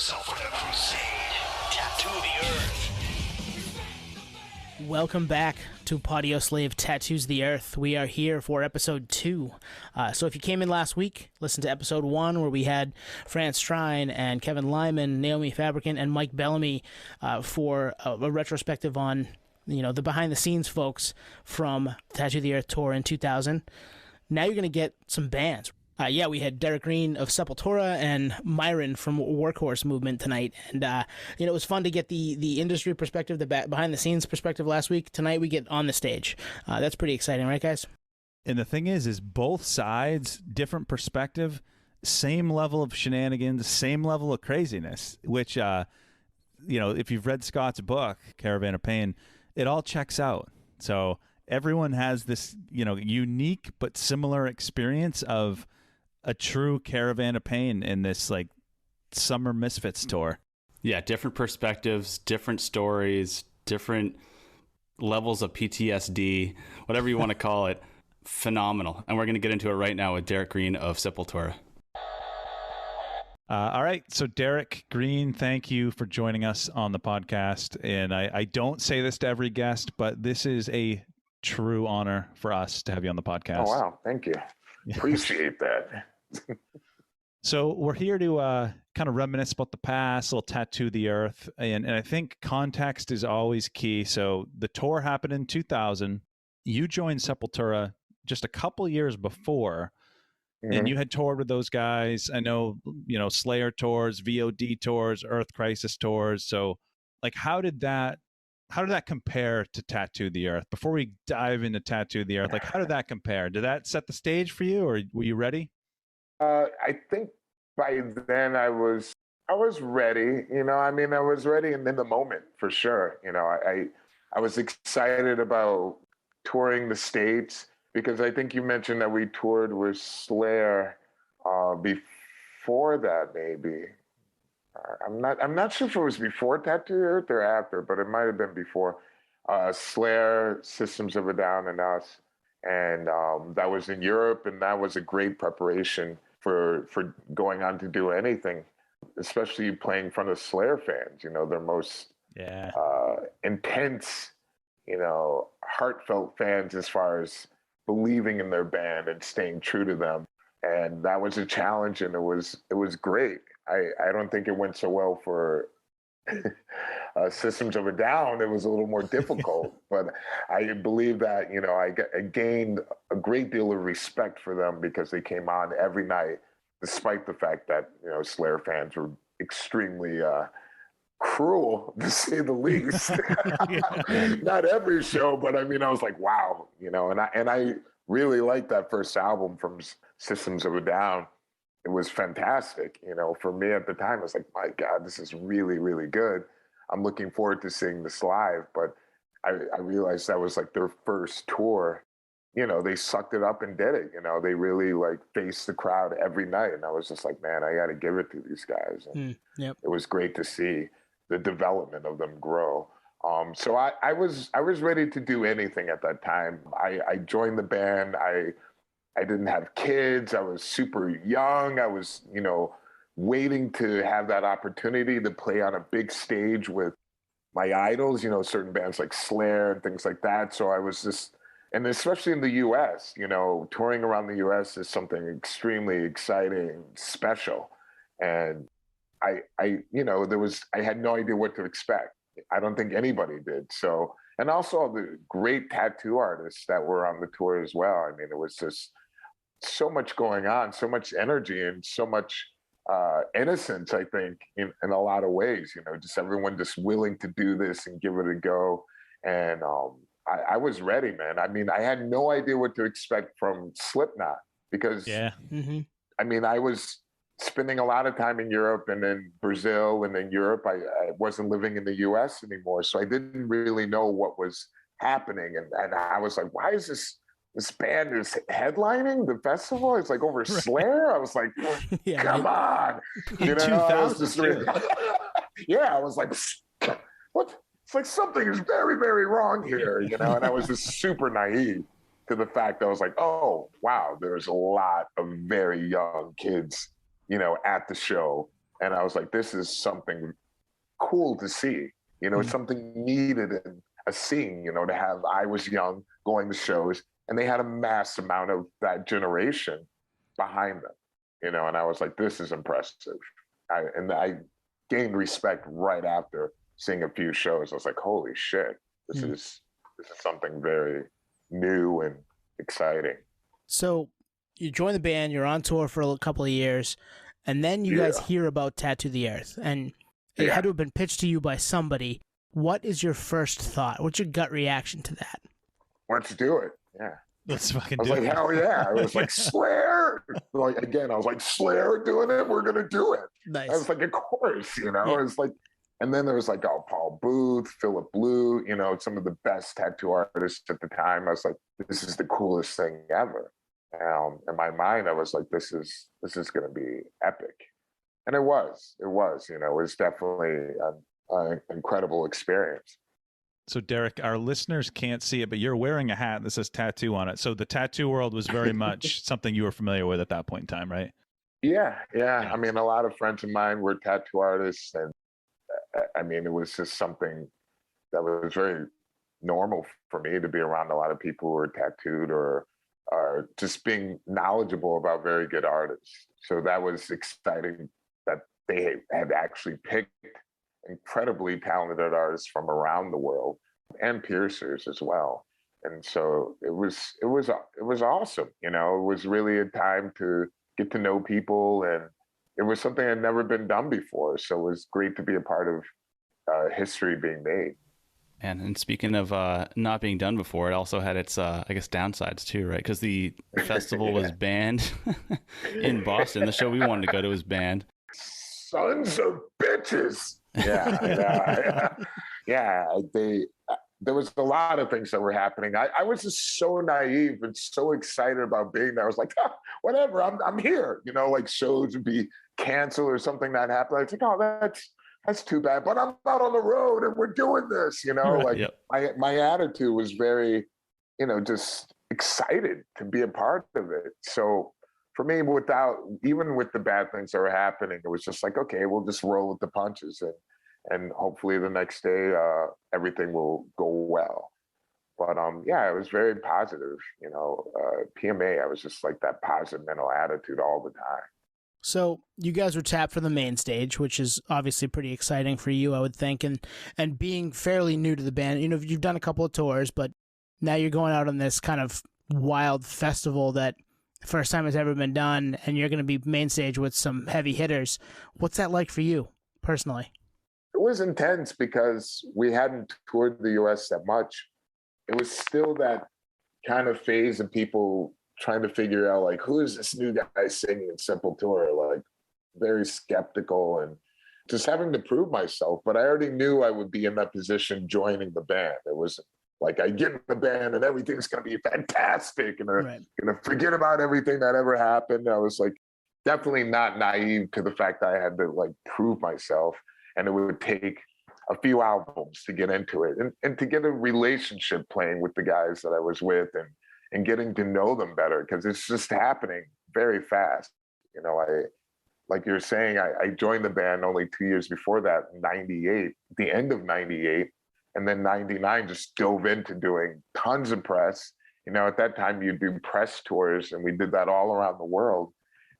yourself with a crusade. Tattoo the Earth. Welcome back to Podioslave Tattoos the Earth. We are here for episode 2. So if you came in last week, listen to episode 1 where we had Fran, Strine and Kevin Lyman, Naomi Fabricant, and Mike Bellamy for a retrospective on, the behind-the-scenes folks from Tattoo the Earth tour in 2000. Now you're going to get some bands. We had Derrick Green of Sepultura and Myron from Workhorse Movement tonight. And, it was fun to get the industry perspective, the behind-the-scenes perspective last week. Tonight we get on the stage. That's pretty exciting, right, guys? And the thing is both sides, different perspective, same level of shenanigans, same level of craziness, which, if you've read Scott's book, Caravan of Pain, it all checks out. So everyone has this, unique but similar experience of a true Caravan of Pain in this Summer Misfits tour. Yeah, different perspectives, different stories, different levels of PTSD, whatever you want to call it. Phenomenal. And we're going to get into it right now with Derrick Green of Sepultura. All right. So Derrick Green, thank you for joining us on the podcast. And I don't say this to every guest, but this is a true honor for us to have you on the podcast. Oh, wow. Thank you. Appreciate that. So we're here to kind of reminisce about the past, a little Tattoo the Earth. And I think context is always key. So the tour happened in 2000. You joined Sepultura just a couple years before. Mm-hmm. And you had toured with those guys. I know, Slayer tours, VOD tours, Earth Crisis tours. So how did that compare to Tattoo the Earth? Before we dive into Tattoo the Earth, how did that compare? Did that set the stage for you, or were you ready? I think by then I was ready. I was ready and in the moment for sure. I was excited about touring the States because I think you mentioned that we toured with Slayer before that, maybe. I'm not sure if it was before Tattoo the Earth or after, but it might have been before. Slayer, Systems of a Down, and us. And that was in Europe, and that was a great preparation for going on to do anything, especially playing in front of Slayer fans, their most intense, heartfelt fans as far as believing in their band and staying true to them. And that was a challenge, and it was great. I don't think it went so well for Systems of a Down. It was a little more difficult, but I believe that, I gained a great deal of respect for them because they came on every night, despite the fact that, Slayer fans were extremely cruel, to say the least. Not every show, but I was like, wow, and I really liked that first album from Systems of a Down. It was fantastic. For me at the time, I was like, my God, this is really, really good. I'm looking forward to seeing this live. But I realized that was their first tour. They sucked it up and did it. They really faced the crowd every night. And I was just like, man, I got to give it to these guys. And It was great to see the development of them grow. So I was ready to do anything at that time. I joined the band. I didn't have kids. I was super young. I was, waiting to have that opportunity to play on a big stage with my idols, certain bands like Slayer and things like that. So I was just, and especially in the US, touring around the US is something extremely exciting, special. And I had no idea what to expect. I don't think anybody did. So, and also the great tattoo artists that were on the tour as well. It was just so much going on, so much energy, and so much innocence, I think, in a lot of ways, just everyone just willing to do this and give it a go. And I was ready, man. I had no idea what to expect from Slipknot because, I was spending a lot of time in Europe and then Brazil and then Europe. I wasn't living in the US anymore. So I didn't really know what was happening. And I was like, why is this band is headlining the festival? It's over Slayer. I was like, come on. In 2000. I was like, what? It's like something is very, very wrong here, And I was just super naive to the fact that I was like, oh, wow, there's a lot of very young kids, at the show And I was like, this is something cool to see. It's something needed in a scene, to have I Was Young going to shows, and they had a mass amount of that generation behind them, and I was like, this is impressive. I gained respect right after seeing a few shows. I was like, holy shit, this is something very new and exciting. So you join the band, you're on tour for a couple of years, and then you guys hear about Tattoo the Earth, and it had to have been pitched to you by somebody. What is your first thought? What's your gut reaction to that? Let's do it. Yeah. Let's fucking I was do like, it. hell yeah. I was like, Slayer. Like, again, I was like, Slayer doing it. We're going to do it. Nice. I was like, of course, It was like, and then there was like, Paul Booth, Philip Blue, some of the best tattoo artists at the time. I was like, this is the coolest thing ever. In my mind, I was like, this is going to be epic. And it was, it was definitely an incredible experience. So Derrick, our listeners can't see it, but you're wearing a hat that says tattoo on it. So the tattoo world was very much something you were familiar with at that point in time, right? Yeah. I mean, a lot of friends of mine were tattoo artists, and I mean, it was just something that was very normal for me to be around a lot of people who were tattooed or just being knowledgeable about very good artists. So that was exciting that they had actually picked incredibly talented artists from around the world, and piercers as well. And so it was awesome. It was really a time to get to know people, and it was something that had never been done before. So it was great to be a part of history being made. And speaking of not being done before, it also had its, I guess, downsides too, right? Because the festival was banned in Boston. The show we wanted to go to was banned. Sons of bitches. Yeah. There was a lot of things that were happening. I was just so naive and so excited about being there. I was like, whatever, I'm here. Like shows would be canceled or something that happened. I was like, oh, that's too bad. But I'm out on the road and we're doing this. My attitude was very, just excited to be a part of it. So for me, even with the bad things that were happening, it was just like, okay, we'll just roll with the punches, and hopefully the next day everything will go well. But it was very positive. PMA, I was just like that positive mental attitude all the time. So you guys were tapped for the main stage, which is obviously pretty exciting for you, I would think, and being fairly new to the band. You've done a couple of tours, but now you're going out on this kind of wild festival that first time it's ever been done, and you're going to be main stage with some heavy hitters. What's that like for you personally? It was intense because we hadn't toured the US that much. It was still that kind of phase of people trying to figure out, like, who is this new guy singing in Sepultura? Like, very skeptical and just having to prove myself. But I already knew I would be in that position joining the band. It was like, I get in the band and everything's going to be fantastic, and I'm going to forget about everything that ever happened. I was like, definitely not naive to the fact that I had to like prove myself, and it would take a few albums to get into it, and to get a relationship playing with the guys that I was with, and getting to know them better, because it's just happening very fast. Like you're saying, I joined the band only 2 years before that, 98, the end of 98. And then 99 just dove into doing tons of press. At that time you do press tours, and we did that all around the world.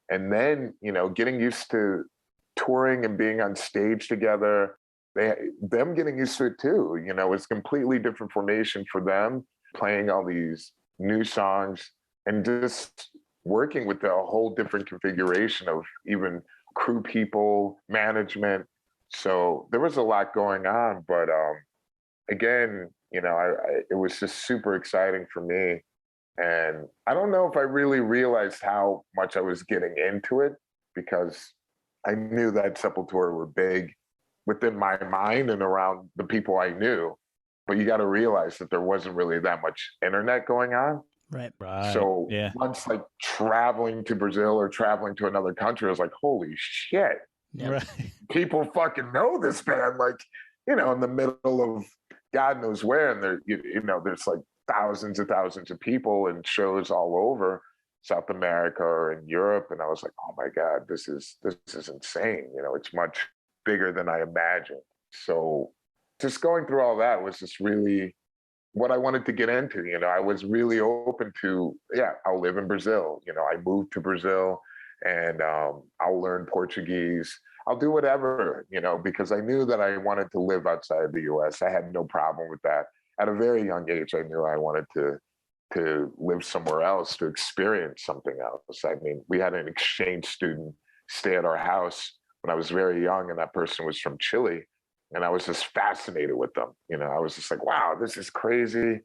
And then, getting used to touring and being on stage together, them getting used to it too. It's completely different formation for them, playing all these new songs and just working with a whole different configuration of even crew people, management. So there was a lot going on, but again, it was just super exciting for me. And I don't know if I really realized how much I was getting into it, because I knew that Sepultura were big within my mind and around the people I knew. But you got to realize that there wasn't really that much internet going on. Right. So once like traveling to Brazil or traveling to another country, I was like, holy shit. Yep. Right. People fucking know this band, like, in the middle of God knows where. And there's like thousands and thousands of people and shows all over. South America or in Europe, and I was like, oh my God, this is insane. It's much bigger than I imagined. So just going through all that was just really what I wanted to get into. I was really open to, I'll live in Brazil. I moved to Brazil, and I'll learn Portuguese. I'll do whatever, because I knew that I wanted to live outside the US. I had no problem with that. At a very young age, I knew I wanted to live somewhere else, to experience something else. I mean, we had an exchange student stay at our house when I was very young, and that person was from Chile. And I was just fascinated with them. I was just like, wow, this is crazy.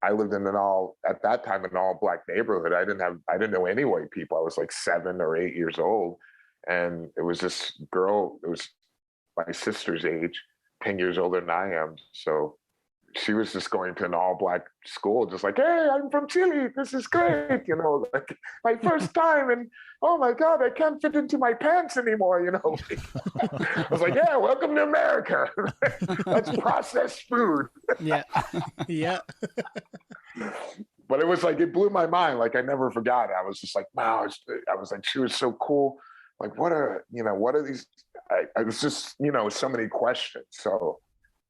I lived in at that time, an all Black neighborhood. I didn't know any white people. I was like 7 or 8 years old. And it was this girl, it was my sister's age, 10 years older than I am. So she was just going to an all Black school, just like, hey, I'm from Chile. This is great. Like my first time. And oh my God, I can't fit into my pants anymore. I was like, yeah, welcome to America. That's processed food. Yeah. Yeah. But it was like, it blew my mind. Like I never forgot. I was just like, wow. I was like, she was so cool. Like, what are these? I was just, so many questions. So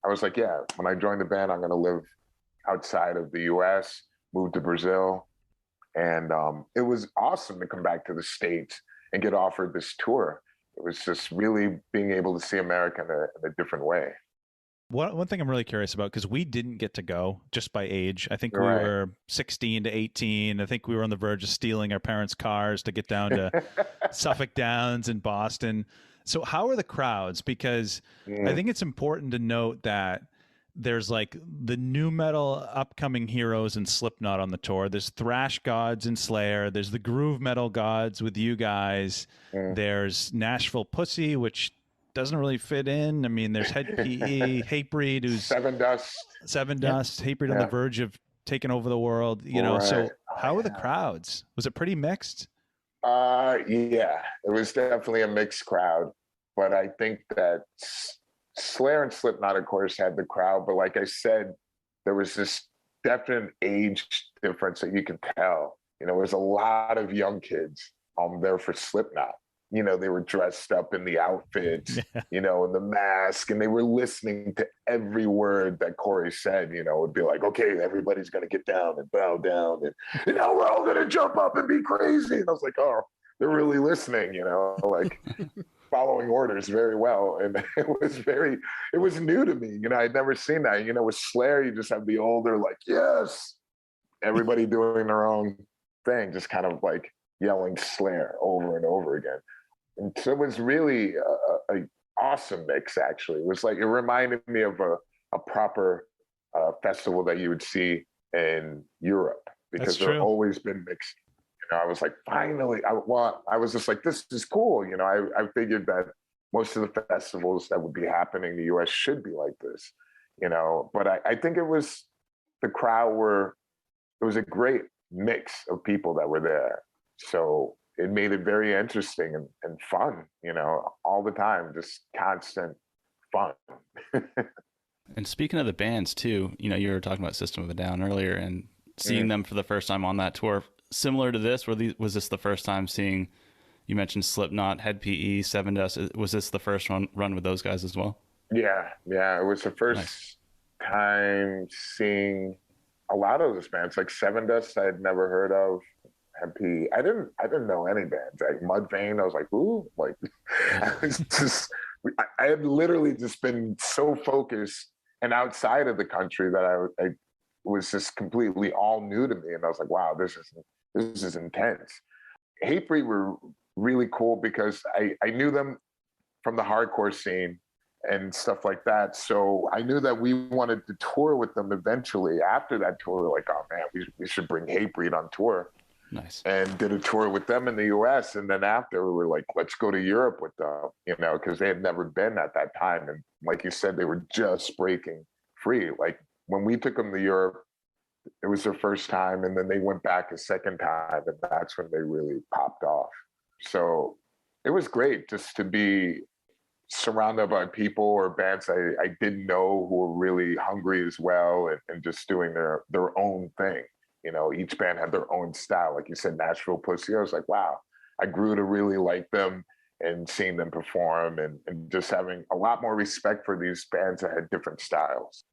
I was like, yeah, when I joined the band, I'm going to live outside of the US, move to Brazil. And it was awesome to come back to the States and get offered this tour. It was just really being able to see America in a different way. One thing I'm really curious about, because we didn't get to go just by age. I think we Right. were 16 to 18. I think we were on the verge of stealing our parents' cars to get down to Suffolk Downs in Boston. So how are the crowds? Because I think it's important to note that there's like the new metal upcoming heroes in Slipknot on the tour. There's thrash gods in Slayer. There's the groove metal gods with you guys. There's Nashville Pussy, which doesn't really fit in. I mean, there's Head PE, Hatebreed, who's Seven Dust. Hatebreed on the verge of taking over the world. Right. So how were the crowds? Was it pretty mixed? Yeah, it was definitely a mixed crowd, but I think that Slayer and Slipknot, of course, had the crowd, but like I said, there was this definite age difference that you could tell. There was a lot of young kids there for Slipknot. They were dressed up in the outfits, and the mask, and they were listening to every word that Corey said. It would be like, okay, everybody's going to get down and bow down, and now we're all going to jump up and be crazy. And I was like, oh, they're really listening, like following orders very well. And it was new to me. I'd never seen that. With Slayer, you just have the older, like, yes, everybody doing their own thing, just kind of like yelling Slayer over and over again. And so it was really a awesome mix, actually. It was like, it reminded me of a proper festival that you would see in Europe, because they've always been mixed. I was like, finally, I was just like, this is cool. I figured that most of the festivals that would be happening in the US should be like this, but I think the crowd it was a great mix of people that were there. So it made it very interesting and fun, all the time, just constant fun. And speaking of the bands too, you were talking about System of a Down earlier, and seeing them for the first time on that tour, similar to this, was this the first time seeing, you mentioned Slipknot, Head PE, Seven Dust, was this the first run with those guys as well? Yeah, it was the first time seeing a lot of those bands. Like Seven Dust I had never heard of. Head PE, I didn't know any bands. Like Mudvayne, I was like, ooh, like I had literally just been so focused and outside of the country that I was just completely all new to me. And I was like, wow, this is intense. Hatebreed were really cool because I knew them from the hardcore scene and stuff like that. So I knew that we wanted to tour with them eventually. After that tour, we were like, oh man, we should bring Hatebreed on tour. Nice. And did a tour with them in the US. And then after, we were like, let's go to Europe with them, because they had never been at that time. And like you said, they were just breaking free. Like when we took them to Europe, it was their first time. And then they went back a second time. And that's when they really popped off. So it was great just to be surrounded by people or bands I didn't know who were really hungry as well and just doing their own thing. each band had their own style. Like you said, Nashville Pussy. I was like, wow, I grew to really like them and seeing them perform and just having a lot more respect for these bands that had different styles.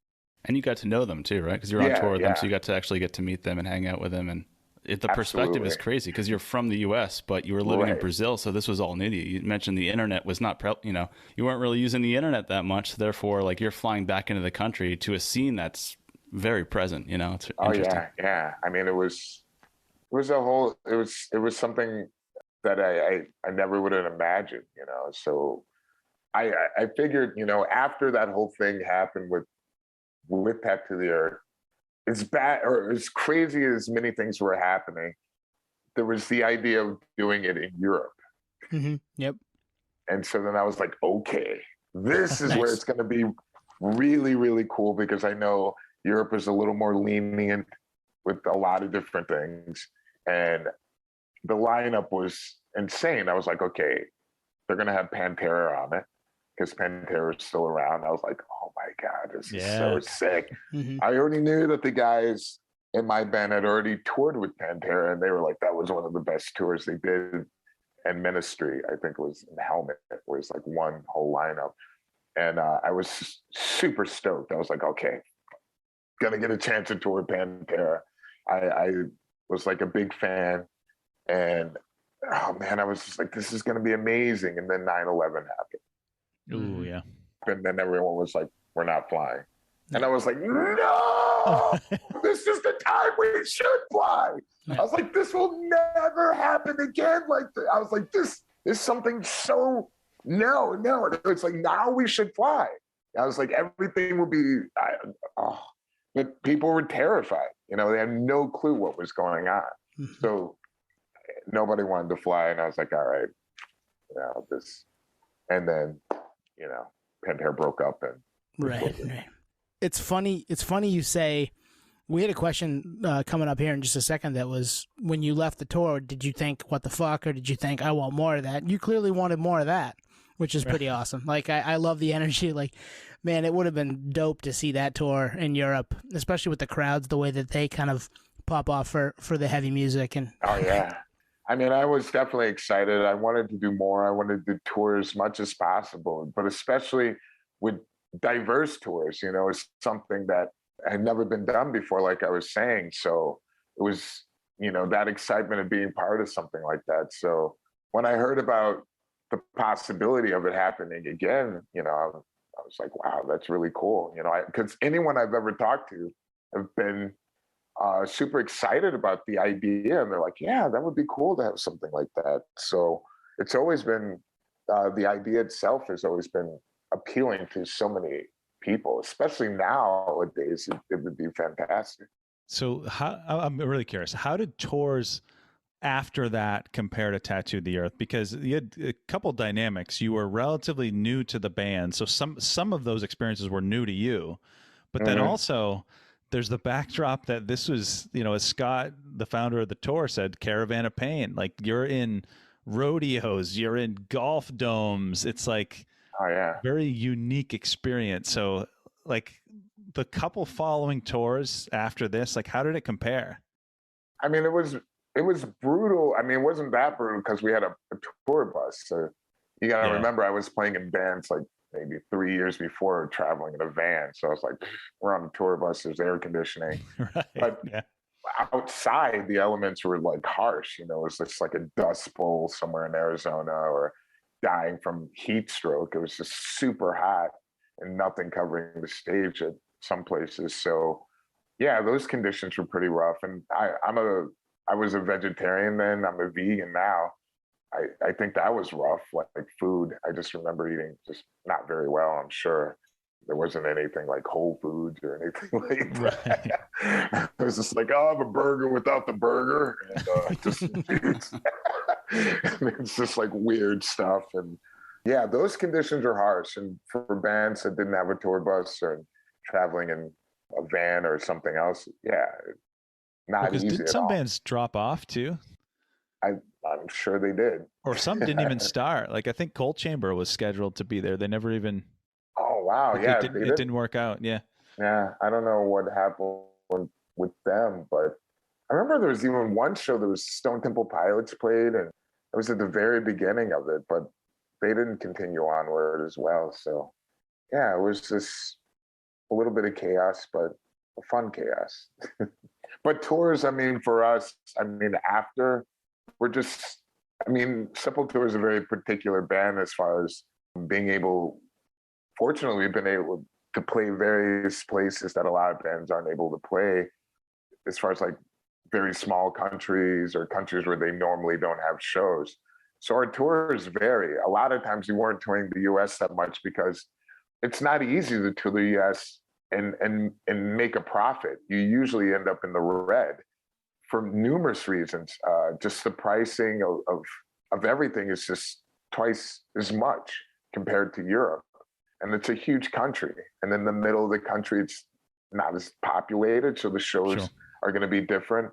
And you got to know them too, right? Because you're on tour with them, so you got to get to meet them and hang out with them. And the perspective is crazy because you're from the U.S., but you were living in Brazil, so this was all new to you. You mentioned the internet was not, you weren't really using the internet that much. Therefore, like you're flying back into the country to a scene that's very present. It's interesting. Yeah. I mean, it was something that I never would have imagined. So I figured, after that whole thing happened with Tattoo the Earth, as bad or as crazy as many things were happening, there was the idea of doing it in Europe. Mm-hmm. Yep. And so then I was like, okay, this is where it's going to be really, really cool, because I know Europe is a little more lenient with a lot of different things. And the lineup was insane. I was like, okay, they're going to have Pantera on it, because Pantera is still around. I was like, oh my God, this is so sick. Mm-hmm. I already knew that the guys in my band had already toured with Pantera, and they were like, that was one of the best tours they did. And Ministry, I think, was in Helmet, where it's like one whole lineup. And I was super stoked. I was like, okay, gonna get a chance to tour Pantera. I was like a big fan. And oh man, I was just like, this is gonna be amazing. And then 9/11 happened. Ooh, yeah. And then everyone was like, we're not flying. And I was like, no, this is the time we should fly. I was like, this will never happen again. Like, I was like, this is something so, no. It's like, now we should fly. I was like, everything will be, but people were terrified. They had no clue what was going on. So nobody wanted to fly. And I was like, all right, this, and then, Pantera broke up and. Right. It's funny you say, we had a question coming up here in just a second that was, when you left the tour, did you think, what the fuck, or did you think, I want more of that? You clearly wanted more of that, which is pretty awesome. Like, I love the energy. Like, man, it would have been dope to see that tour in Europe, especially with the crowds, the way that they kind of pop off for the heavy music. And oh, yeah. I mean, I was definitely excited. I wanted to do more. I wanted to tour as much as possible, but especially with diverse tours, is something that had never been done before, like I was saying. So it was, that excitement of being part of something like that. So when I heard about the possibility of it happening again, I was like, wow, that's really cool. Because anyone I've ever talked to have been super excited about the idea. And they're like, yeah, that would be cool to have something like that. So it's always been, the idea itself has always been appealing to so many people, especially nowadays. It would be fantastic. So I'm really curious, how did tours after that compare to Tattoo the Earth? Because you had a couple dynamics. You were relatively new to the band, so some of those experiences were new to you, but then also there's the backdrop that this was, as Scott, the founder of the tour, said, Caravan of Pain. Like, you're in rodeos, you're in golf domes. It's like, oh yeah, very unique experience. So, like, the couple following tours after this, like, how did it compare? I mean, it was brutal. I mean, it wasn't that brutal because we had a tour bus. So you got to remember, I was playing in bands like maybe 3 years before, traveling in a van. So I was like, we're on a tour bus, there's air conditioning. Right. But outside, the elements were like harsh. It was just like a dust bowl somewhere in Arizona, or dying from heat stroke. It was just super hot and nothing covering the stage at some places. So yeah, those conditions were pretty rough. And I was a vegetarian then. I'm a vegan now. I think that was rough, like food. I just remember eating just not very well. I'm sure there wasn't anything like Whole Foods or anything like that. Right. It was just like, I'll have a burger without the burger. And it's just like weird stuff. And yeah, those conditions are harsh. And for bands that didn't have a tour bus or traveling in a van or something else, yeah, not easy did at some all. Bands drop off too? I'm sure they did. Or some didn't even start. Like, I think Cold Chamber was scheduled to be there. They never even. Oh wow! Like, yeah, it didn't work out. Yeah. Yeah, I don't know what happened with them, but I remember there was even one show that was Stone Temple Pilots played, and it was at the very beginning of it, but they didn't continue onward as well. So yeah, it was just a little bit of chaos, but a fun chaos. But tours, I mean, for us, I mean, after we're just, I mean, Sepultura is a very particular band as far as being able, fortunately, we've been able to play various places that a lot of bands aren't able to play, as far as like very small countries or countries where they normally don't have shows. So our tours vary. A lot of times we weren't touring the US that much because it's not easy to tour the US and make a profit. You usually end up in the red for numerous reasons. Just the pricing of everything is just twice as much compared to Europe. And it's a huge country. And in the middle of the country, it's not as populated. So the shows are going to be different.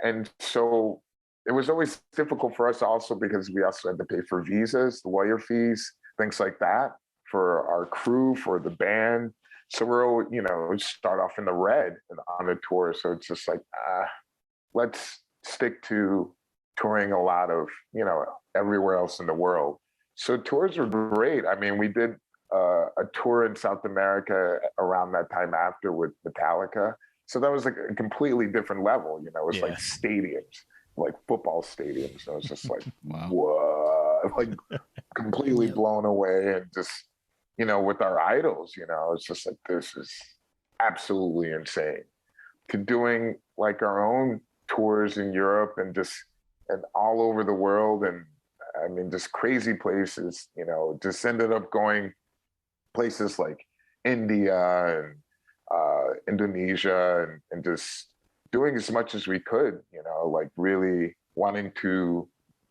And so it was always difficult for us also because we also had to pay for visas, the lawyer fees, things like that for our crew, for the band. So we're, you know, start off in the red on a tour. So it's just like, let's stick to touring a lot of, you know, everywhere else in the world. So tours were great. I mean, we did a tour in South America around that time after with Metallica. So that was like a completely different level, you know, it was like stadiums, like football stadiums. So it was just like, whoa, like completely blown away. And just, you know, with our idols, you know, it's just like, this is absolutely insane. To doing like our own tours in Europe and all over the world. And I mean, just crazy places, you know, just ended up going places like India and Indonesia and just doing as much as we could, you know, like really wanting to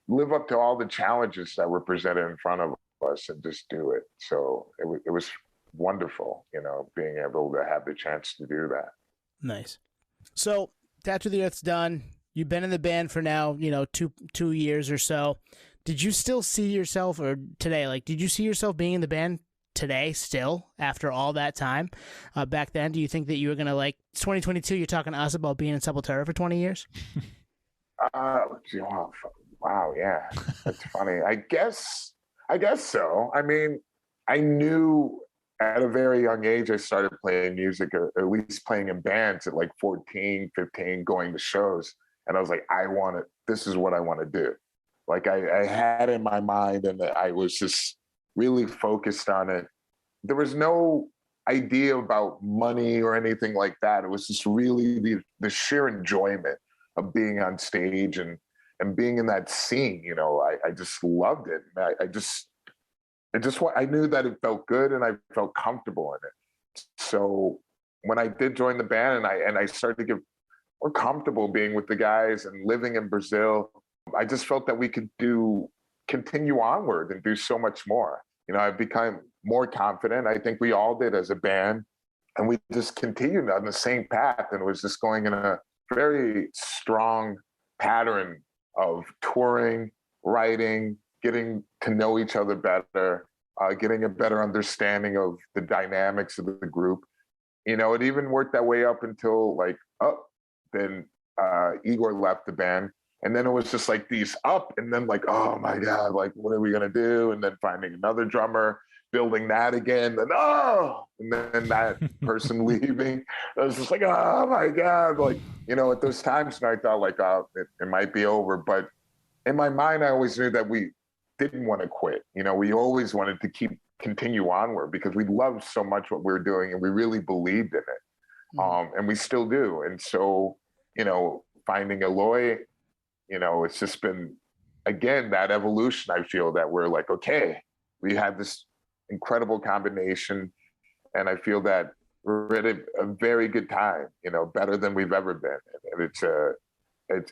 live up to all the challenges that were presented in front of us and just do it. So it was wonderful, you know, being able to have the chance to do that. Nice. So Tattoo the Earth's done. You've been in the band for now, you know, two years or so. Did you still see yourself, or today, like, did you see yourself being in the band today still after all that time? Back then, do you think that you were going to, like, 2022, you're talking to us about being in Sepultura for 20 years? Wow, yeah. That's funny. I guess so. I mean, I knew at a very young age I started playing music, or at least playing in bands at like 14, 15, going to shows. And I was like, this is what I want to do. Like I had in my mind, and I was just really focused on it. There was no idea about money or anything like that. It was just really the sheer enjoyment of being on stage and being in that scene. You know, I just loved it. I knew that it felt good and I felt comfortable in it. So when I did join the band and I started to get more comfortable being with the guys and living in Brazil, I just felt that we could continue onward and do so much more. You know, I became more confident. I think we all did as a band, and we just continued on the same path, and it was just going in a very strong pattern of touring, writing, getting to know each other better, getting a better understanding of the dynamics of the group. You know, it even worked that way up until then Igor left the band. And then it was just like these up and then like, oh my God, like, what are we going to do? And then finding another drummer, building that again. And then that person leaving. I was just like, oh my God. Like, you know, at those times, and I thought like, it might be over. But in my mind, I always knew that we didn't want to quit. You know, we always wanted to continue onward because we loved so much what we were doing and we really believed in it. And we still do. And so, you know, finding Eloy, you know, it's just been, again, that evolution. I feel that we're like, okay, we had this incredible combination, and I feel that we're at a very good time, you know, better than we've ever been. And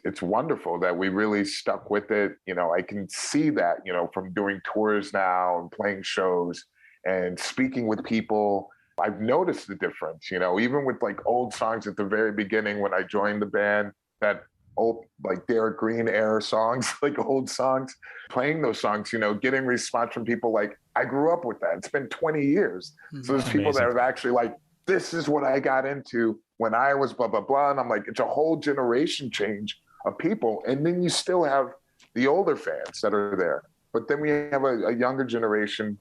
it's wonderful that we really stuck with it. You know, I can see that, you know, from doing tours now and playing shows and speaking with people. I've noticed the difference, you know, even with like old songs at the very beginning when I joined the band, that old, like Derrick Green era songs, like old songs, playing those songs, you know, getting response from people like, I grew up with that. It's been 20 years. So there's people that have actually like, this is what I got into when I was blah, blah, blah. And I'm like, it's a whole generation change of people. And then you still have the older fans that are there. But then we have a younger generation,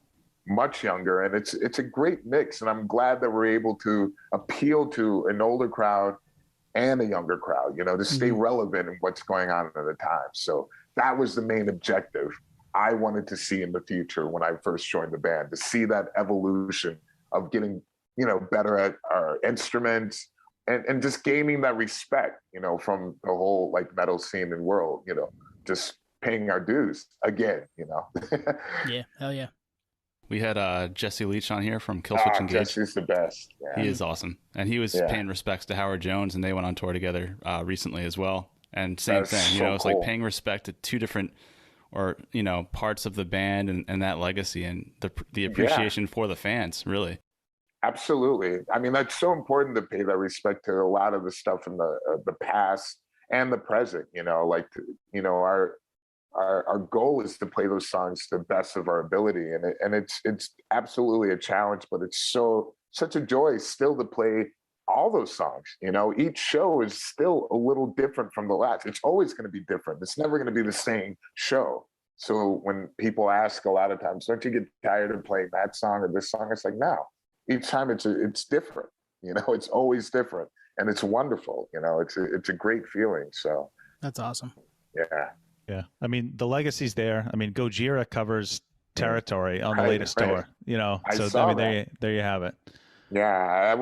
much younger, and it's a great mix. And I'm glad that we're able to appeal to an older crowd and a younger crowd, to stay relevant in what's going on at the time. So that was the main objective I wanted to see in the future when I first joined the band, to see that evolution of getting, better at our instruments and just gaining that respect, from the whole like metal scene and world, just paying our dues again, Yeah, hell yeah. We had Jesse Leach on here from Killswitch Engage. Jesse's the best. Yeah. He is awesome. And he was paying respects to Howard Jones, and they went on tour together recently as well. And same thing, so it's cool. like paying respect to two different parts of the band and that legacy and the appreciation for the fans, really. Absolutely. I mean, that's so important to pay that respect to a lot of the stuff in the past and the present, our goal is to play those songs to the best of our ability. And it's absolutely a challenge, but it's such a joy still to play all those songs. Each show is still a little different from the last. It's always going to be different. It's never going to be the same show. So when people ask a lot of times, don't you get tired of playing that song or this song? It's like, no, each time it's different, it's always different. And it's wonderful. It's a great feeling. So that's awesome. Yeah. Yeah. I mean, the legacy's there. I mean, Gojira covers Territory on the latest tour, there you have it. Yeah,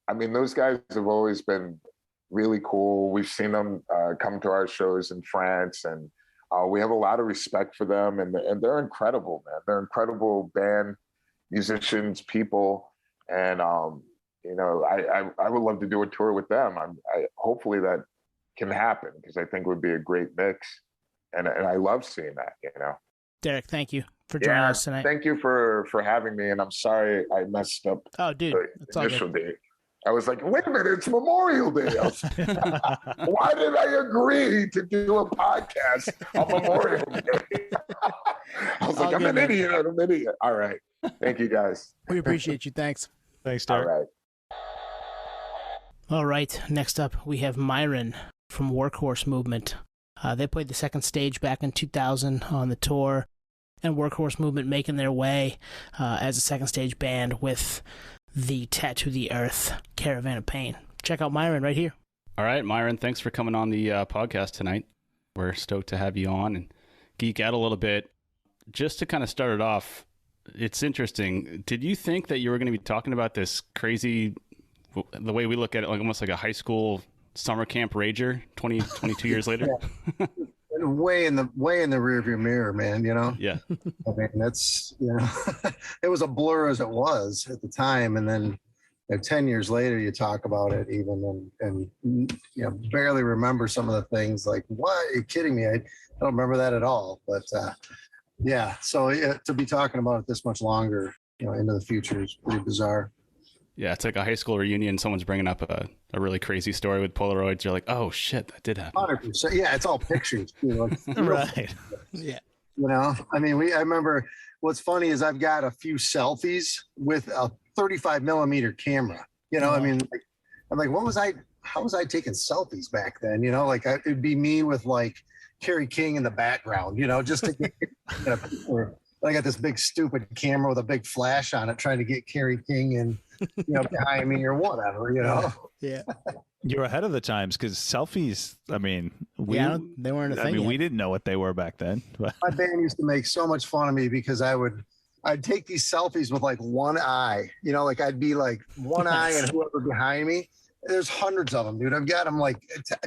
I mean, those guys have always been really cool. We've seen them come to our shows in France, and we have a lot of respect for them, and they're incredible, man. They're incredible band, musicians, people, and I would love to do a tour with them. Hopefully that can happen, because I think it would be a great mix, and I love seeing that. Derrick, thank you for joining us tonight. Thank you for having me, and I'm sorry I messed up. Oh, dude, the initial date. I was like, wait a minute, it's Memorial Day. Why did I agree to do a podcast on Memorial Day? I was like, I'm an idiot. All right. Thank you, guys. We appreciate you. Thanks. Thanks, Derrick. All right. All right. Next up, we have Myron from Workhorse Movement. They played the second stage back in 2000 on the tour, and Workhorse Movement making their way as a second stage band with the Tattoo the Earth, Caravan of Pain. Check out Myron right here. All right, Myron, thanks for coming on the podcast tonight. We're stoked to have you on and geek out a little bit. Just to kind of start it off, it's interesting. Did you think that you were going to be talking about this crazy, the way we look at it, like almost like a high school summer camp rager 22 years later? Yeah. way in the rearview mirror, man, Yeah. I mean, that's, it was a blur as it was at the time. And then 10 years later, you talk about it even and barely remember some of the things. Like, what? Are you kidding me? I don't remember that at all. But so to be talking about it this much longer, into the future is pretty bizarre. Yeah, it's like a high school reunion. Someone's bringing up a really crazy story with Polaroids. You're like, oh, shit, that did happen. 100%. Yeah, it's all pictures. Right. Yeah. I mean, I remember what's funny is I've got a few selfies with a 35 millimeter camera. I mean, I'm like, how was I taking selfies back then? It'd be me with like Kerry King in the background, just to get a picture. I got this big stupid camera with a big flash on it trying to get Kerry King and behind me or whatever, Yeah. You're ahead of the times, because selfies, I mean, they weren't a thing. I mean, yet. we didn't know what they were back then. But. My band used to make so much fun of me because I'd take these selfies with like one eye, I'd be like one eye and whoever behind me. There's hundreds of them, dude. I've got them like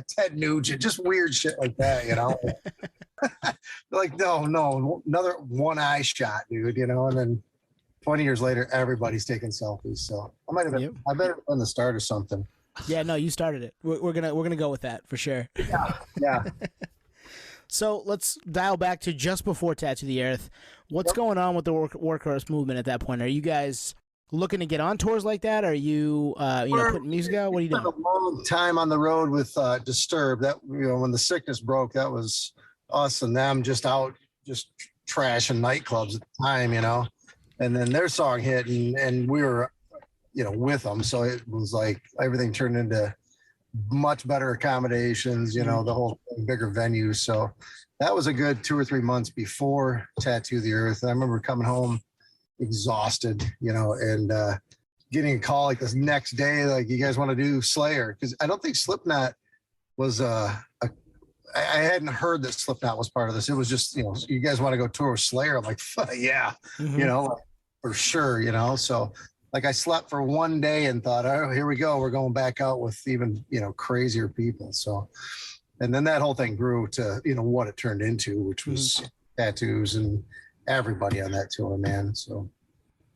Ted Nugent, just weird shit like that, Like, no, another one eye shot, dude, and then 20 years later, everybody's taking selfies. So I might have been, I better been the start of something. Yeah, no, you started it. We're gonna go with that for sure. Yeah. So let's dial back to just before Tattoo the Earth. What's going on with the Workhorse Movement at that point? Are you guys looking to get on tours like that? Are you, putting music out? What are you doing? A long time on the road with Disturbed. That when the sickness broke, that was us and them just out, just trashing nightclubs at the time, And then their song hit, and we were, with them. So it was like everything turned into much better accommodations, the whole thing, bigger venues. So that was a good 2 or 3 months before Tattoo the Earth. And I remember coming home exhausted, and getting a call like this next day, like, you guys want to do Slayer? Because I don't think Slipknot was I hadn't heard that Slipknot was part of this. It was just, you guys want to go tour with Slayer? I'm like, yeah, like, for sure, So like I slept for one day and thought, oh, here we go. We're going back out with even, crazier people. So, and then that whole thing grew to, what it turned into, which was Tattoos and everybody on that tour, man. So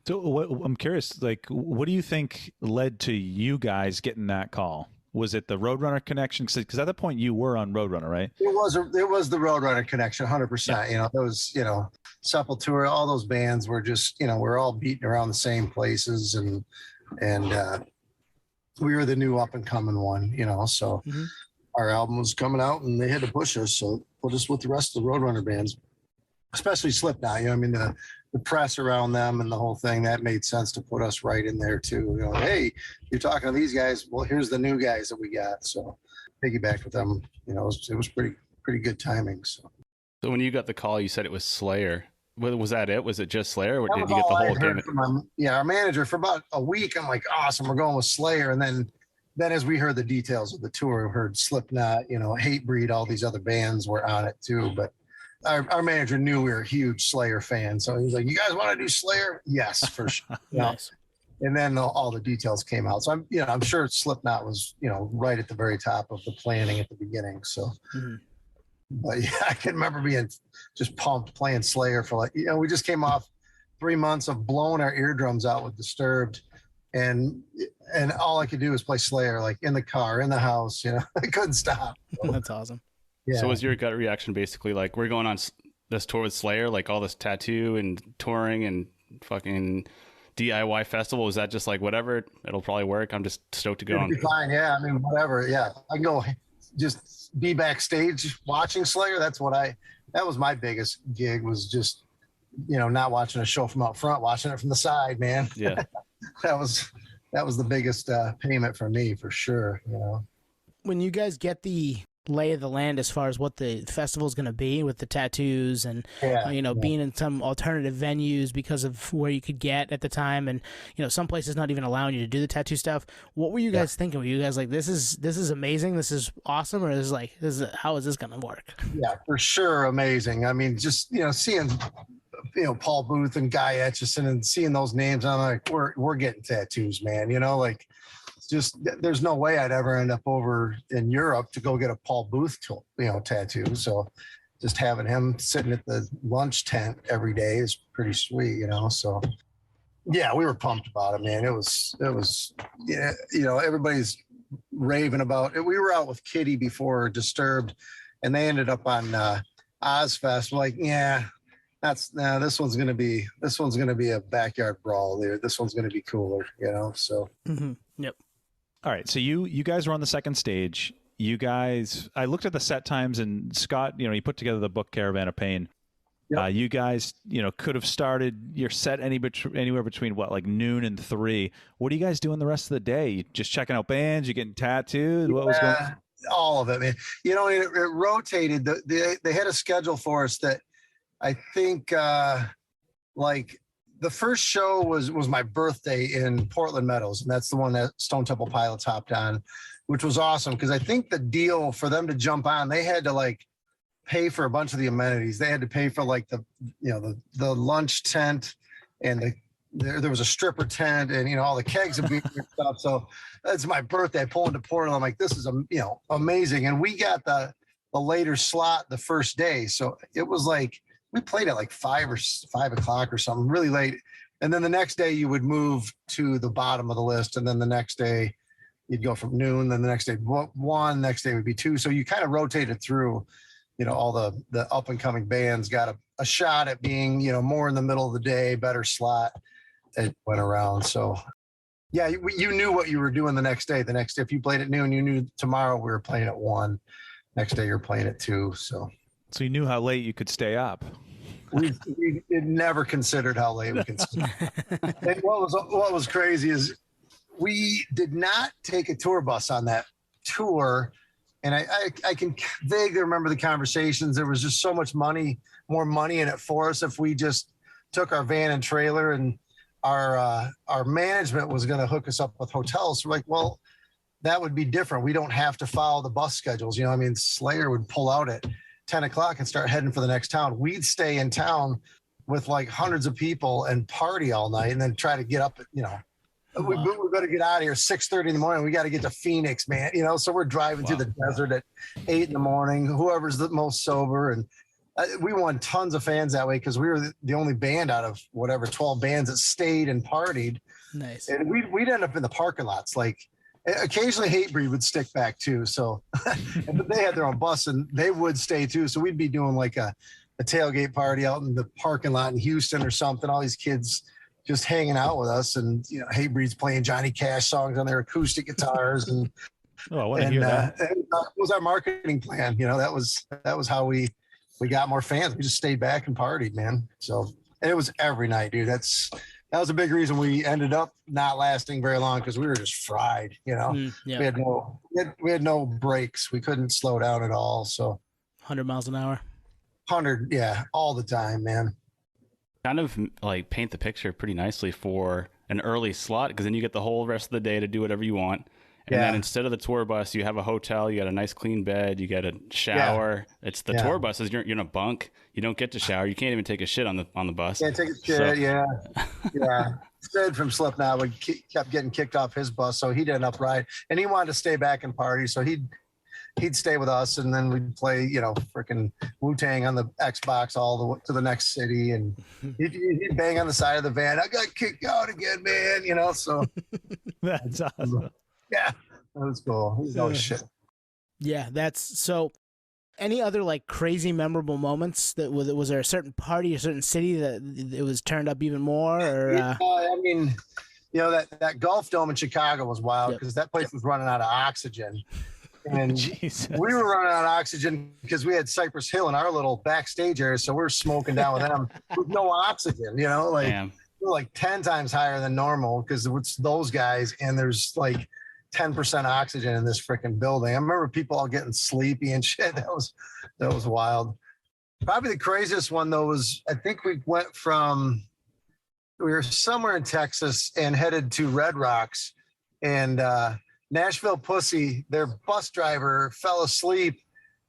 I'm curious, like, what do you think led to you guys getting that call? Was it the Roadrunner connection? Because at that point you were on Roadrunner, right? It was the Roadrunner connection, 100%. Yeah. Those, Sepultura, all those bands were just, we're all beating around the same places, and we were the new up and coming one, So our album was coming out, and they had to push us. So put us with the rest of the Roadrunner bands, especially Slipknot. The press around them and the whole thing, that made sense to put us right in there too. Hey, you're talking to these guys. Well, here's the new guys that we got. So piggybacked with them. It was pretty good timing. So when you got the call, you said it was Slayer. Was that it? Was it just Slayer, or did you get the whole gamut? Our manager for about a week. I'm like, awesome, we're going with Slayer. And then as we heard the details of the tour, we heard Slipknot, Hatebreed, all these other bands were on it too. But our manager knew we were huge Slayer fans. So he was like, you guys want to do Slayer? Yes, for sure. Nice. And then all the details came out. So I'm sure Slipknot was, right at the very top of the planning at the beginning. So, but yeah, I can remember being just pumped playing Slayer for we just came off 3 months of blowing our eardrums out with Disturbed. And all I could do was play Slayer, like in the car, in the house, I couldn't stop. That's awesome. Yeah. So was your gut reaction basically like, we're going on this tour with Slayer, like all this tattoo and touring and fucking DIY festival? Was that just like, whatever, it'll probably work, I'm just stoked to go on? Fine, yeah. Whatever. Yeah, I can go just be backstage watching Slayer. That was my biggest gig, was just, not watching a show from out front, watching it from the side, man. Yeah. that was the biggest payment for me, for sure. When you guys get the lay of the land as far as what the festival is going to be with the tattoos and being in some alternative venues because of where you could get at the time, and some places not even allowing you to do the tattoo stuff, what were you guys thinking? Were you guys like, this is amazing, this is awesome, or is like, how is this going to work? Yeah, for sure, amazing. Just seeing Paul Booth and Guy Etchison and seeing those names, I'm like, we're getting tattoos, man. Just there's no way I'd ever end up over in Europe to go get a Paul Booth tattoo. So just having him sitting at the lunch tent every day is pretty sweet, So yeah, we were pumped about it, man. It was everybody's raving about it. We were out with Kitty before Disturbed, and they ended up on Ozfest. We're like, yeah, this one's gonna be a backyard brawl there. This one's gonna be cooler, So Yep. All right, so you guys were on the second stage. You guys, I looked at the set times, and Scott, he put together the book Caravan of Pain. Yep. You guys, could have started your set anywhere between like noon and 3. What are you guys doing the rest of the day? You just checking out bands? You getting tattooed? What was going on? All of it, man. It rotated. They had a schedule for us that I think the first show was my birthday in Portland Meadows, and that's the one that Stone Temple Pilots hopped on, which was awesome because I think the deal for them to jump on, they had to pay for a bunch of the amenities. They had to pay for the lunch tent, and there was a stripper tent, and all the kegs and beer and stuff. So that's my birthday. I pull into Portland. I'm like, this is amazing, and we got the later slot the first day, so it was like, we played at 5 o'clock or something, really late. And then the next day you would move to the bottom of the list. And then the next day you'd go from noon. Then the next day, 1, next day would be 2. So you kind of rotated through, all the up and coming bands got a shot at being, more in the middle of the day, better slot. It went around. So yeah, you knew what you were doing the next day. If you played at noon, you knew tomorrow we were playing at 1. Next day you're playing at 2. So you knew how late you could stay up. We never considered how late we could stay. And what was crazy is we did not take a tour bus on that tour. And I can vaguely remember the conversations. There was just so much more money in it for us if we just took our van and trailer, and our management was going to hook us up with hotels. We're like, well, that would be different. We don't have to follow the bus schedules. You know, I mean, Slayer would pull out at 10 o'clock and start heading for the next town. We'd stay in town with like hundreds of people and party all night and then try to get up, you know. We got to get out of here 6:30 in the morning. We got to get to Phoenix, man. You know, so we're driving through the desert at 8 in the morning. Whoever's the most sober, and we won tons of fans that way because we were the only band out of whatever 12 bands that stayed and partied. Nice. And we'd end up in the parking lots. Like occasionally, Hatebreed would stick back too. So, but they had their own bus and they would stay too. So we'd be doing like a tailgate party out in the parking lot in Houston or something. All these kids just hanging out with us, and you know, Hatebreed's playing Johnny Cash songs on their acoustic guitars, and I want to hear that. That was our marketing plan. You know, that was how we got more fans. We just stayed back and partied, man. So, and it was every night, dude. That was a big reason we ended up not lasting very long because we were just fried. You know, we had no breaks. We couldn't slow down at all. So, 100 miles an hour. 100, yeah, all the time, man. Kind of like paint the picture pretty nicely for an early slot, because then you get the whole rest of the day to do whatever you want. And then instead of the tour bus, you have a hotel, you got a nice clean bed, you get a shower. It's the tour buses, you're in a bunk. You don't get to shower. You can't even take a shit on the bus. Can't take a shit, yeah. Sid from Slipknot kept getting kicked off his bus, so he didn't upright. And he wanted to stay back and party, so he'd stay with us, and then we'd play, you know, freaking Wu-Tang on the Xbox all the way to the next city, and he'd bang on the side of the van. I got kicked out again, man. You know, so That's awesome. yeah, that was cool. Oh shit. Yeah, that's so. Any other like crazy memorable moments? That was there a certain party, a certain city that it was turned up even more? Or I mean, you know, that Golf Dome in Chicago was wild because that place was running out of oxygen. And we were running out of oxygen because we had Cypress Hill in our little backstage area, so we're smoking down with them with no oxygen. You know, like we're like 10 times higher than normal because it's those guys, and there's like 10% oxygen in this freaking building. I remember people all getting sleepy and shit. That was wild. Probably the craziest one though was I think we were somewhere in Texas and headed to Red Rocks, and Nashville Pussy, their bus driver, fell asleep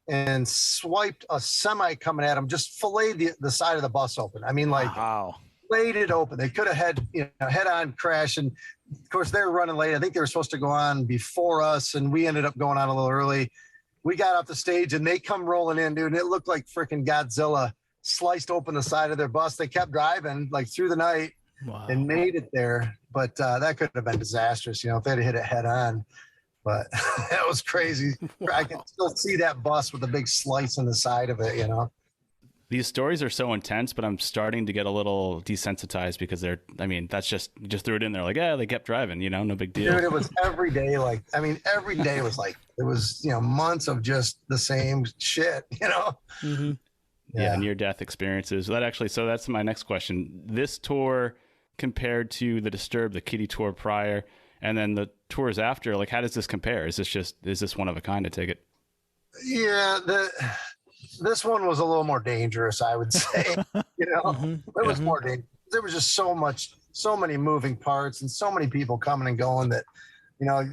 and swiped a semi coming at him, just filleted the side of the bus open. I mean, like, filleted it open. They could have had, you know, head-on crash. And, of course, they were running late. I think they were supposed to go on before us, and we ended up going on a little early. We got off the stage, and they come rolling in, dude, and it looked like freaking Godzilla sliced open the side of their bus. They kept driving, like, through the night. Wow. And made it there, but that could have been disastrous, you know, if they'd hit it head on. But that was crazy. I can still see that bus with a big slice in the side of it, you know. These stories are so intense, but I'm starting to get a little desensitized because that's just you just threw it in there like, yeah, they kept driving, you know, no big deal. Dude, it was every day. Like, I mean, every day was like, it was, you know, months of just the same shit, you know. Mm-hmm. Yeah, near-death experiences. So that's my next question. This tour compared to the Disturbed, the Kitty tour prior, and then the tours after, like, how does this compare? Is this one of a kind, I take it? Yeah, this one was a little more dangerous, I would say. You know, it was more dangerous. There was just so many moving parts and so many people coming and going that, you know,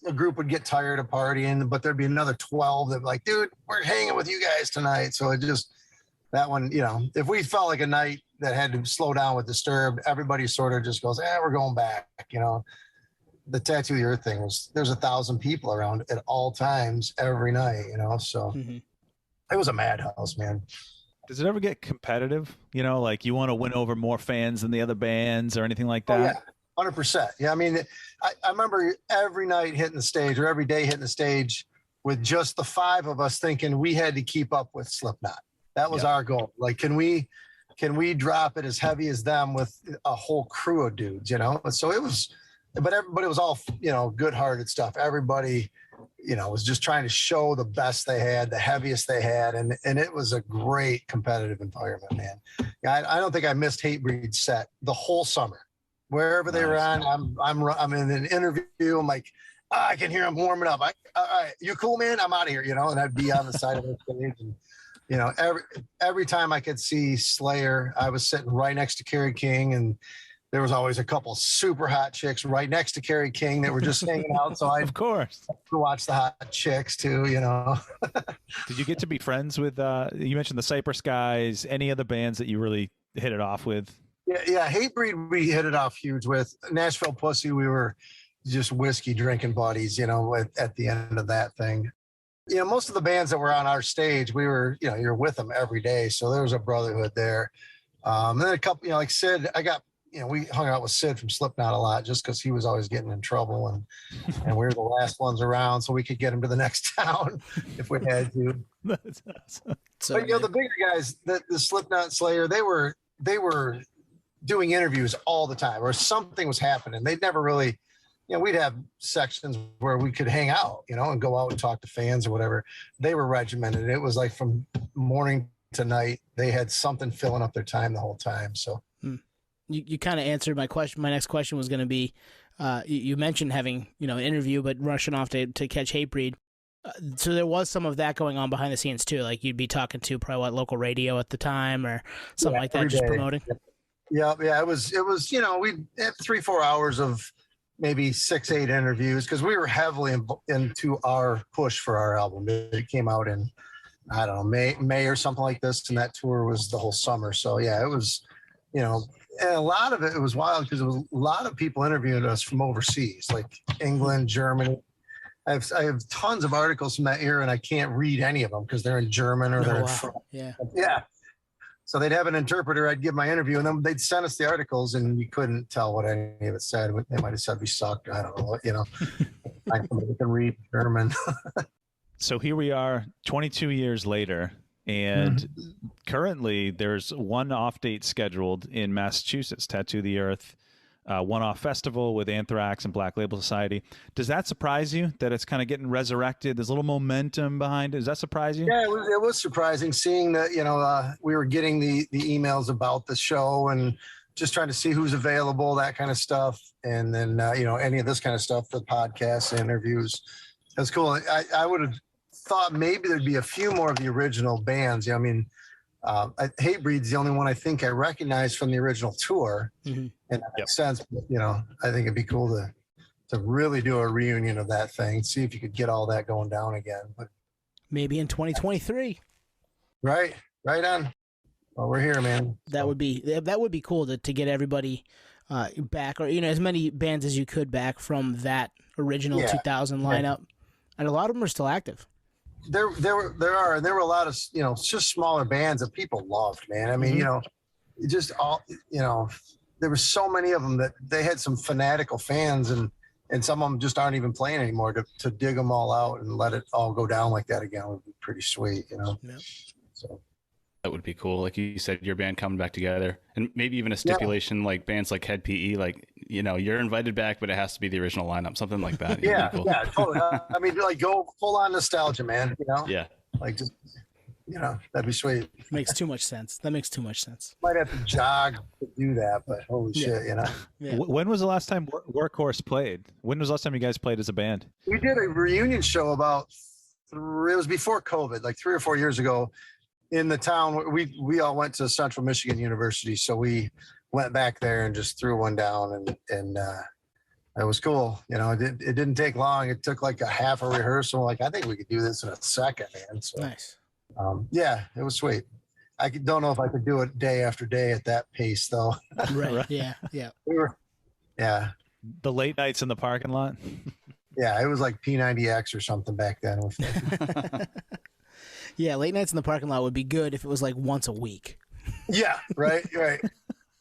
a group would get tired of partying, but there'd be another 12 that like, dude, we're hanging with you guys tonight. So it just, that one, you know, if we felt like a night that had to slow down with Disturbed, everybody sort of just goes, we're going back, you know. The Tattoo the Earth thing was, there's 1,000 people around at all times every night, you know, so it was a madhouse, man. Does it ever get competitive? You know, like you want to win over more fans than the other bands or anything like that? Oh, yeah, 100%. Yeah, I mean, I remember every night hitting the stage or every day hitting the stage with just the 5 of us thinking we had to keep up with Slipknot. That was our goal. Like, can we drop it as heavy as them with a whole crew of dudes, you know? So it was, but everybody was all, you know, good-hearted stuff. Everybody, you know, was just trying to show the best they had, the heaviest they had, and it was a great competitive environment, man. I don't think I missed Hatebreed's set the whole summer. Wherever they were Nice. on, I'm in an interview. I'm like, I can hear them warming up. All right, you cool, man? I'm out of here, you know. And I'd be on the side of the stage, and you know, every time I could see Slayer, I was sitting right next to Kerry King, and there was always a couple super hot chicks right next to Kerry King that were just hanging out. So I'd Of course. watch the hot chicks too, you know. Did you get to be friends with, you mentioned the Cypress guys, any other bands that you really hit it off with? Yeah, Hatebreed we hit it off huge with. Nashville Pussy, we were just whiskey drinking buddies, you know, at the end of that thing. You know, most of the bands that were on our stage, we were, you know, you're with them every day. So there was a brotherhood there. And then a couple, you know, like Sid, we hung out with Sid from Slipknot a lot just because he was always getting in trouble, and we were the last ones around, so we could get him to the next town if we had to. That's awesome. So, But you know, the bigger guys, the Slipknot, Slayer, they were doing interviews all the time, or something was happening. They'd never really, you know, we'd have sections where we could hang out, you know, and go out and talk to fans or whatever. They were regimented. It was like from morning to night, they had something filling up their time the whole time. So you kind of answered my question. My next question was going to be, you mentioned having, you know, an interview, but rushing off to catch Hatebreed. So there was some of that going on behind the scenes too. Like you'd be talking to probably local radio at the time or something like that, every just day. promoting. Yeah. It was, you know, we'd have 3-4 hours of maybe 6-8 interviews because we were heavily into our push for our album. It came out in, I don't know, May or something like this. And that tour was the whole summer. So yeah, it was, you know, and a lot of it was wild because there was a lot of people interviewing us from overseas, like England, Germany. I have tons of articles from that era, and I can't read any of them because they're in German or they're in French. Yeah. So they'd have an interpreter. I'd give my interview, and then they'd send us the articles, and you couldn't tell what any of it said. They might have said we sucked. I don't know what, you know. Find somebody who can read German. So here we are 22 years later, and currently there's one off date scheduled in Massachusetts, Tattoo the Earth, one-off festival with Anthrax and Black Label Society. Does that surprise you that it's kind of getting resurrected? There's a little momentum behind it. Does that surprise you? Yeah, it was surprising seeing that, you know, we were getting the emails about the show and just trying to see who's available, that kind of stuff. And then, you know, any of this kind of stuff, the podcasts, interviews. That's cool. I would have thought maybe there'd be a few more of the original bands. Yeah, I mean, Hatebreed's the only one I think I recognize from the original tour. And that makes sense. But, you know, I think it'd be cool to really do a reunion of that thing, see if you could get all that going down again. But maybe in 2023. Right on. Well, we're here, man. That would be cool to get everybody back, or, you know, as many bands as you could back from that original 2000 lineup. And a lot of them are still active. There were a lot of, you know, just smaller bands that people loved, man. I mean, you know, just all, you know, there were so many of them that they had some fanatical fans, and some of them just aren't even playing anymore. To dig them all out and let it all go down like that again would be pretty sweet, you know. Yep. So that would be cool. Like you said, your band coming back together, and maybe even a stipulation like bands like Head PE, like, you know, you're invited back, but it has to be the original lineup, something like that. Yeah, cool. yeah, totally. I mean, like, go full on nostalgia, man. You know. Yeah. Like, just, you know, that'd be sweet. Makes too much sense. That makes too much sense. Might have to jog to do that, but holy shit, you know. Yeah. When was the last time Workhorse played? When was the last time you guys played as a band? We did a reunion show it was before COVID, like 3 or 4 years ago, in the town. We all went to Central Michigan University, so we went back there and just threw one down, and it was cool. You know, it didn't take long. It took like a half a rehearsal. Like, I think we could do this in a second, man. So Nice. yeah, it was sweet. Don't know if I could do it day after day at that pace, though. Right. Yeah. Yeah. The late nights in the parking lot? Yeah, it was like P90X or something back then. Yeah, late nights in the parking lot would be good if it was like once a week. Yeah, right.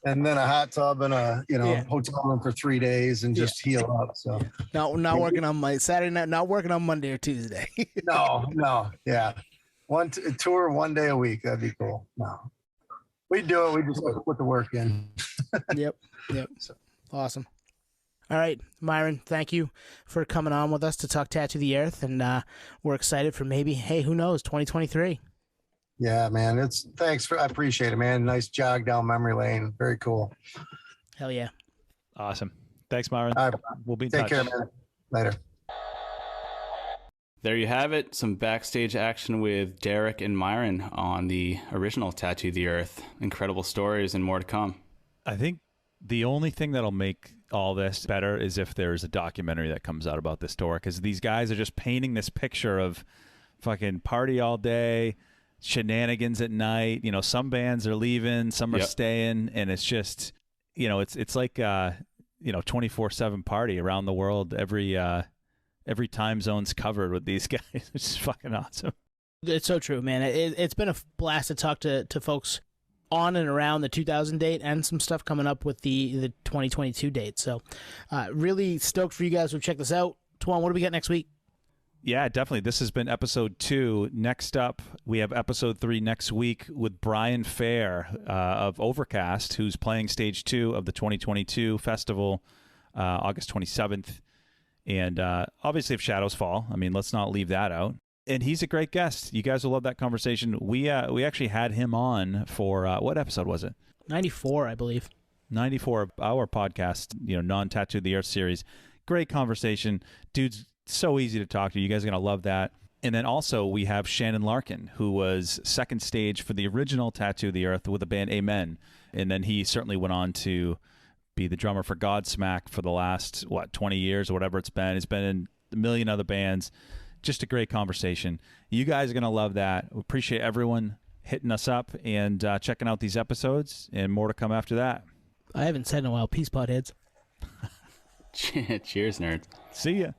And then a hot tub and a, you know, hotel room for 3 days and just heal up. So not working on my Saturday night, not working on Monday or Tuesday. No. Yeah. One tour 1 day a week. That'd be cool. No, we do it. We just put the work in. Yep. Awesome. All right, Myron, thank you for coming on with us to talk Tattoo the Earth, and we're excited for maybe, hey, who knows, 2023. Yeah, man. I appreciate it, man. Nice jog down memory lane. Very cool. Hell yeah. Awesome. Thanks, Myron. All right. We'll be in Take touch. care, man. Later. There you have it. Some backstage action with Derrick and Myron on the original Tattoo the Earth. Incredible stories and more to come. I think the only thing that'll make all this better is if there's a documentary that comes out about this tour, because these guys are just painting this picture of fucking party all day, shenanigans at night. You know, some bands are leaving, some are staying, and it's just, you know, it's like 24/7 party around the world. Every time zone's covered with these guys, which is fucking awesome. It's so true, man. It's been a blast to talk to folks on and around the 2000 date and some stuff coming up with the 2022 date. So really stoked for you guys to check this out. Tuan, what do we got next week? Yeah, definitely. This has been episode 2. Next up, we have episode 3 next week with Brian Fair of Overcast, who's playing stage 2 of the 2022 festival, August 27th. And obviously, if shadows fall, I mean, let's not leave that out. And he's a great guest. You guys will love that conversation. We actually had him on for, what episode was it? 94, I believe. 94, our podcast, non-Tattoo the Earth series. Great conversation. Dude's so easy to talk to. You guys are going to love that. And then also we have Shannon Larkin, who was second stage for the original Tattoo the Earth with the band Amen. And then he certainly went on to be the drummer for Godsmack for the last, 20 years or whatever it's been. He's been in a million other bands. Just a great conversation. You guys are going to love that. We appreciate everyone hitting us up and checking out these episodes, and more to come after that. I haven't said in a while. Peace, potheads. Cheers, nerds. See ya.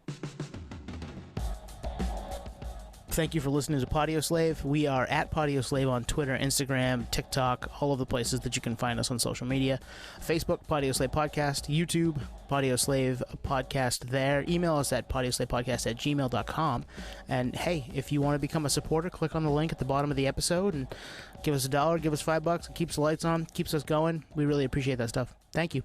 Thank you for listening to Podioslave. We are at Podioslave on Twitter, Instagram, TikTok, all of the places that you can find us on social media. Facebook, Podioslave Podcast. YouTube, Podioslave Podcast there. Email us at podioslavepodcast@gmail.com. And hey, if you want to become a supporter, click on the link at the bottom of the episode and give us $1, give us $5. It keeps the lights on, keeps us going. We really appreciate that stuff. Thank you.